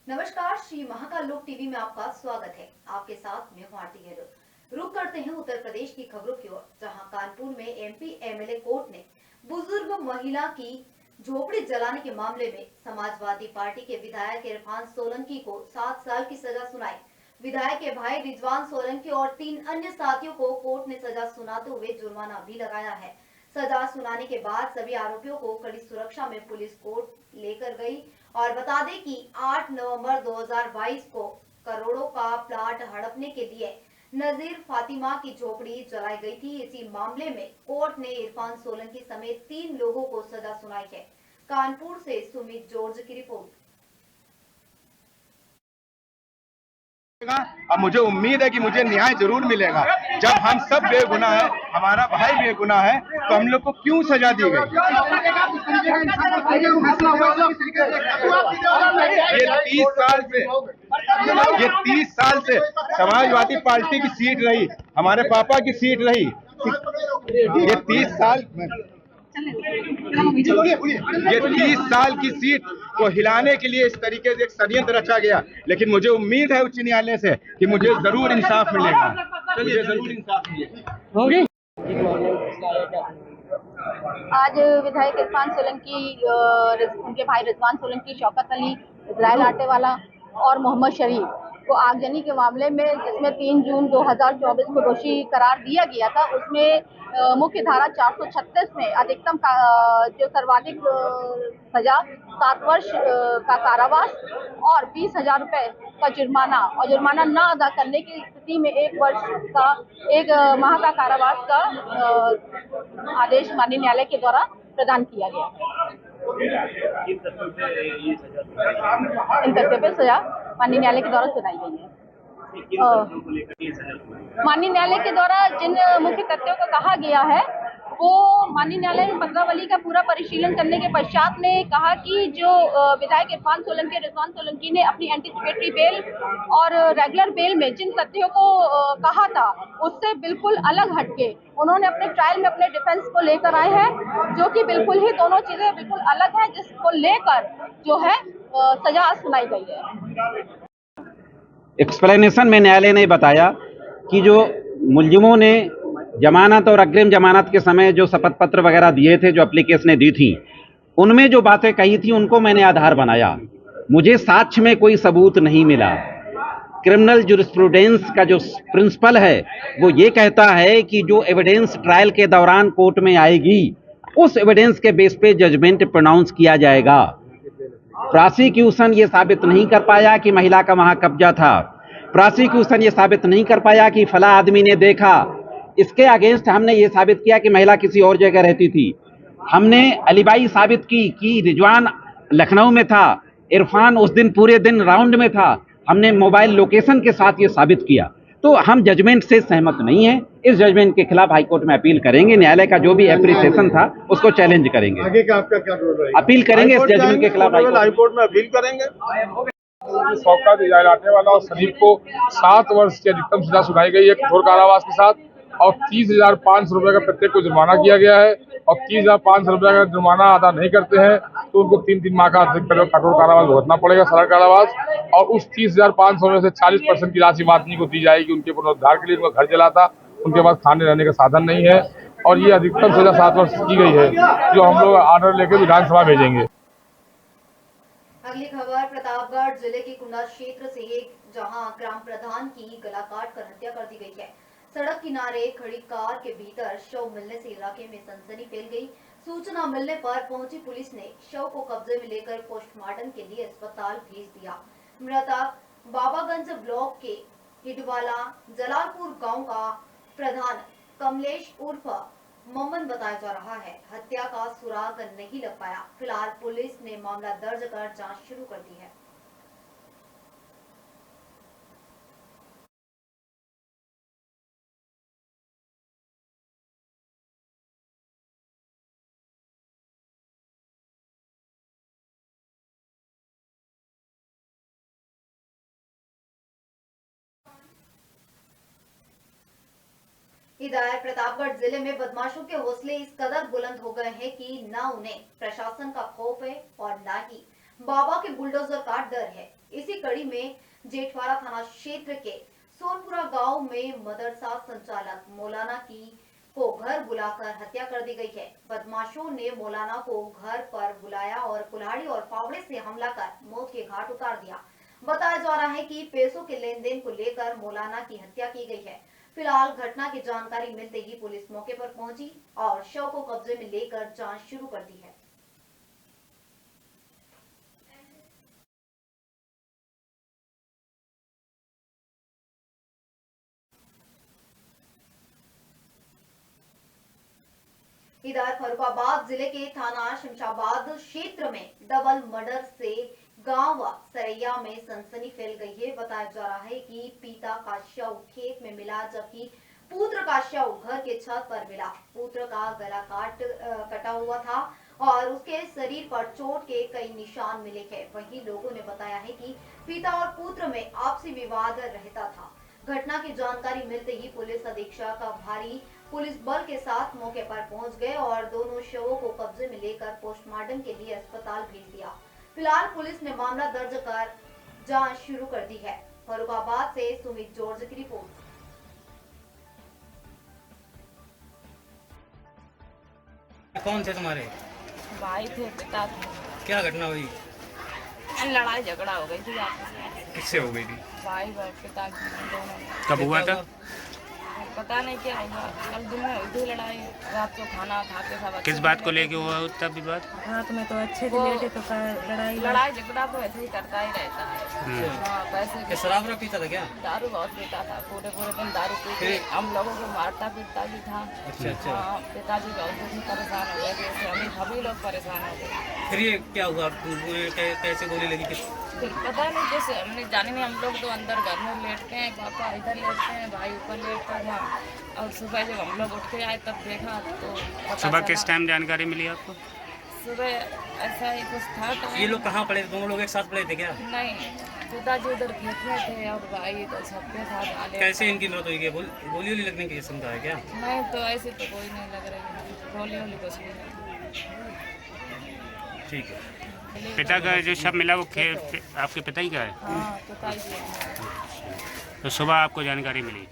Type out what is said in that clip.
नमस्कार, श्री महाकाल लोक टीवी में आपका स्वागत है। आपके साथ मैं हूं आरती गहलोत। रुक करते हैं उत्तर प्रदेश की खबरों की ओर, जहां कानपुर में एमपी एमएलए कोर्ट ने बुजुर्ग महिला की झोपड़ी जलाने के मामले में समाजवादी पार्टी के विधायक इरफान सोलंकी को 7 साल की सजा सुनाई। विधायक के भाई रिजवान सोलंकी और 3 अन्य साथियों को कोर्ट ने सजा सुनाते हुए जुर्माना भी लगाया है। सजा सुनाने के बाद सभी आरोपियों को कड़ी सुरक्षा में पुलिस कोर्ट लेकर गई। और बता दें कि 8 नवंबर 2022 को करोड़ों का प्लाट हड़पने के लिए नजीर फातिमा की झोपड़ी जलाई गई थी। इसी मामले में कोर्ट ने इरफान सोलंकी समेत 3 लोगों को सजा सुनाई है। कानपुर से सुमित जॉर्ज की रिपोर्ट। अब मुझे उम्मीद है कि मुझे न्याय जरूर मिलेगा। जब हम सब बेगुनाह है, हमारा भाई बेगुनाह है, तो हम लोग को क्यों सजा दी गई? ये 30 साल से समाजवादी पार्टी की सीट रही, हमारे पापा की सीट रही। ये 30 साल की सीट को हिलाने के लिए इस तरीके से एक षड्यंत्र रचा गया। लेकिन मुझे उम्मीद है उच्च न्यायालय से कि मुझे जरूर इंसाफ मिलेगा। मुझे जरूर इंसाफ मिलेगा। आज विधायक इरफान सोलंकी, उनके भाई रिजवान सोलंकी, शौकत अली, इजराइल आटेवाला और मोहम्मद शरीफ को आगजनी के मामले में, जिसमें 3 जून 2024 को दोषी करार दिया गया था, उसमें मुख्य धारा 436 में अधिकतम जो सर्वाधिक सजा 7 वर्ष का कारावास और 20,000 रुपए का जुर्माना, और जुर्माना न अदा करने की स्थिति में 1 माह का कारावास का आदेश माननीय न्यायालय के द्वारा प्रदान किया गया है। इन तथ्यों पर सजा माननीय न्यायालय के द्वारा सुनाई गई है। माननीय न्यायालय के द्वारा जिन मुख्य तथ्यों को कहा गया है, वो माननीय न्यायालय ने पत्रावली का पूरा परिशीलन करने के पश्चात में कहा कि जो विधायक इरफान सोलंकी, रिजवान सोलंकी ने अपनी एंटीसिपेटरी बेल और रेगुलर बेल में जिन तथ्यों को कहा था, उससे बिल्कुल अलग हटके उन्होंने अपने ट्रायल में अपने डिफेंस को लेकर आए हैं, जो कि बिल्कुल ही दोनों चीजें बिल्कुल अलग हैं, जिसको लेकर जो है सजा सुनाई गई है। एक्सप्लेनेशन में न्यायालय ने बताया कि जो मुलजिमों ने जमानत और अग्रिम जमानत के समय जो शपथ पत्र वगैरह दिए थे, जो एप्लीकेशनें दी थी, उनमें जो बातें कही थी उनको मैंने आधार बनाया। मुझे साक्ष्य में कोई सबूत नहीं मिला। क्रिमिनल जुरिस्प्रूडेंस का जो प्रिंसिपल है वो ये कहता है कि जो एविडेंस ट्रायल के दौरान कोर्ट में आएगी, उस एविडेंस के बेस पे जजमेंट प्रोनाउंस किया जाएगा। प्रोसिक्यूशन ये साबित नहीं कर पाया कि महिला का वहां कब्जा था। प्रोसिक्यूशन ये साबित नहीं कर पाया कि फला आदमी ने देखा। इसके अगेंस्ट हमने ये साबित किया कि महिला किसी और जगह रहती थी। हमने अलीबाई साबित की कि रिजवान लखनऊ में था, इरफान उस दिन पूरे दिन राउंड में था। हमने मोबाइल लोकेशन के साथ ये साबित किया। तो हम जजमेंट से सहमत नहीं हैं। इस जजमेंट के खिलाफ हाईकोर्ट में अपील करेंगे। न्यायालय का जो भी एप्रिसिएशन था उसको चैलेंज करेंगे। आगे का आपका क्या रोल रहेगा? अपील करेंगे इस जजमेंट के खिलाफ हाईकोर्ट में अपील करेंगे। शौकत, इजराइल आटेवाला और शरीफ को 7 वर्ष की अधिकतम सजा सुनाई गई है कठोर कारावास के साथ, और 30,500 रुपए का प्रत्येक को जुर्माना किया गया है। और 30,500 रुपए का जुर्माना अदा नहीं करते हैं तो उनको 3 माह का अधिकतम कठोर कारावास भुगतना पड़ेगा, सरल कारावास। और उस 30,500 में से 40% की राशि आदमी को दी जाएगी उनके पुनरुद्धार के लिए। उनका घर जला था, उनके पास खाने रहने का साधन नहीं है, और ये अधिकतम सजा 7 वर्ष की गई है, जो हम लोग ऑर्डर लेकर विधानसभा भेजेंगे। अगली खबर प्रतापगढ़ जिले के कुंडा क्षेत्र से है, जहां ग्राम प्रधान की गला काट कर हत्या कर दी गई है। सड़क किनारे खड़ी कार के भीतर शव मिलने से इलाके में सनसनी फैल गई। सूचना मिलने पर पहुंची पुलिस ने शव को कब्जे में लेकर पोस्टमार्टम के लिए अस्पताल भेज दिया। मृतक बाबागंज ब्लॉक के हिडवाला जलालपुर गांव का प्रधान कमलेश उर्फ मोमन बताया जा रहा है। हत्या का सुराग नहीं लग पाया। फिलहाल पुलिस ने मामला दर्ज कर जांच शुरू कर दी है। इधर प्रतापगढ़ जिले में बदमाशों के हौसले इस कदर बुलंद हो गए हैं कि न उन्हें प्रशासन का खौफ है और न ही बाबा के बुलडोजर का डर है। इसी कड़ी में जेठवाड़ा थाना क्षेत्र के सोनपुरा गांव में मदरसा संचालक मौलाना की को घर बुलाकर हत्या कर दी गई है। बदमाशों ने मौलाना को घर पर बुलाया और कुल्हाड़ी और फावड़े से हमला कर मौत के घाट उतार दिया। बताया जा रहा है कि पैसों के लेन देन को लेकर मौलाना की हत्या की गई है। फिलहाल घटना की जानकारी मिलते ही पुलिस मौके पर पहुंची और शव को कब्जे में लेकर जांच शुरू कर दी है। इधर फरुखाबाद जिले के थाना शमशाबाद क्षेत्र में डबल मर्डर से गांव सरैया में सनसनी फैल गई है। बताया जा रहा है कि पिता का शव खेत में मिला, जबकि पुत्र का शव घर के छत पर मिला। पुत्र का गला कटा हुआ था और उसके शरीर पर चोट के कई निशान मिले हैं। वहीं लोगों ने बताया है कि पिता और पुत्र में आपसी विवाद रहता था। घटना की जानकारी मिलते ही पुलिस अधीक्षक भारी पुलिस बल के साथ मौके पर पहुंच गए और दोनों शवों को कब्जे में लेकर पोस्टमार्टम के लिए अस्पताल भेज दिया। फिलहाल पुलिस ने मामला दर्ज कर जांच शुरू कर दी है। फरुखाबाद से सुमित जॉर्ज की रिपोर्ट। कौन थे तुम्हारे भाई थे, पिता थे। क्या घटना हुई? लड़ाई झगड़ा हो गई थी आपस में। किससे हो गई थी? भाई पिता दोनों। कब हुआ था? पता नहीं क्या हुआ, कल दिन में हुई थी लड़ाई। रात को खाना खाते सब। किस बात को लेके हुआ तब विवाद? रात में तो अच्छे से लेटे तो लड़ाई झगड़ा तो ऐसे ही करता ही रहता है। हाँ, पैसे क्या शराब वराब पीता था क्या? दारू बहुत पीता था, पूरे दिन दारू पी के हम लोगों को मारता पीटता भी था। अच्छा। हाँ, पिताजी बहुत ही परेशान हो गए थे, हम सभी लोग परेशान हो गए। फिर ये क्या हुआ? कैसे गोली लगी? फिर पता नहीं कैसे, हमने जाने नहीं। हम लोग तो अंदर घर में लेटते हैं, पापा इधर लेटते हैं, भाई ऊपर लेटता था। और सुबह जब हम लोग उठ के आए तब देखा तो सुबह किस टाइम जानकारी मिली आपको? सुबह ऐसा ही कुछ था। तो ये लोग कहाँ पड़े? दोनों लोग एक साथ पड़े थे क्या? नहीं, पिताजी उधर खेत में थे और भाई तो सबके साथ आले। कैसे इनकी मौत हुई? गोली वोली लगने की समझा है क्या? नहीं तो ऐसे तो कोई नहीं लग रही, गोली वोली कुछ नहीं। ठीक है। पिता का जो शव मिला वो आपके पिता ही का है? हाँ, पिताजी। तो सुबह आपको जानकारी मिली?